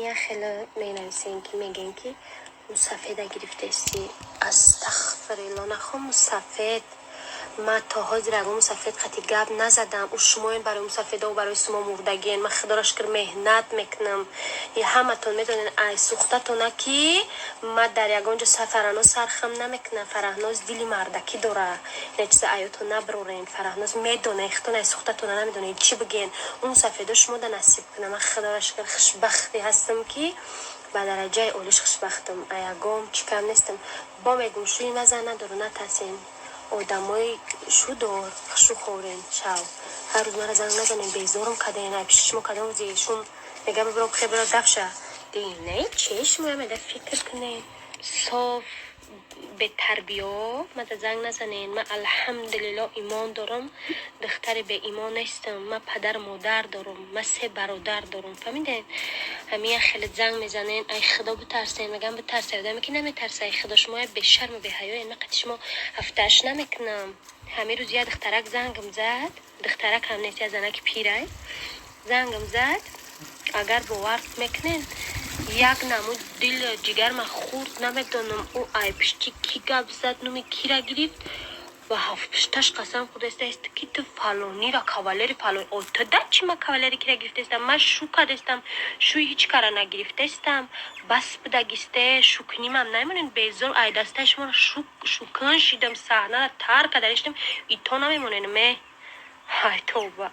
همین خیلی می نویسین که میگین که مسافده گرفته استی. استغفرالله نخوام مسافد. ما تا حاضر اگه مسافد خطی گب نزدم. و شما این برای مسافده و برای شما مردگین. من خدا را شکر مهنت میکنم. یه همه تون میدونین ای سوخته تونه که ما در یگانجا فرهناز سرخم نمیکنم. فرهناز دیلی مردکی داره. نه چیز ایوتو نبرورین. فرهناز میدونه اختون ای سوخته تونه نمیدونه چی بگین. اون مسافده شما ده نصیب کنم. من خدا را شکر خوشبختی هستم که به درجه اولش خوشبختم. ایگام چی کم نیستم. با میگم شوی نزنه دارو نترسین. آدمای شو دار شو خورین شو هر روز مرا زنگ نزنین بیزارم کدین ای پیش شما کدام روزیشون میگم برو خبر دفشه دینه چشم میده فکر کنین صاف به تربیه مت زنگ نزنین. من الحمدلله ایمان دارم. دختر به ایمان نیستم. من پدر مادر دارم. من 3 برادر دارم. فهمیدین؟ همین خیلی زنگ میزنین ای خدا بترسین. میگم بترسین. آدمی که نمیترسه ای خدا شما به شرم و به حیا. من قد شما هفتهش نمیکنم. همین روز یه دخترک زنگم زد. دخترک هم نیست از زنک پیره زنگم زد. اگر باور میکنین یک نمود دل جگر من خورد. نمیدونم او ای پشتی کی گپ زد نمی کی را گرفت و هفت پشتش قسم خود است که تو فلانی را کاولری فلانی او تو ده چی من کاولری کی را گرفته استم. من شوکا دستم شوی هیچ کارا نگرفته استم. بس بدگسته شوکنیم هم نمیمونین بیزار ای دستش من شوکن شیدم صحنه را تر کدرشتم ای تو نمیمونین می های توبه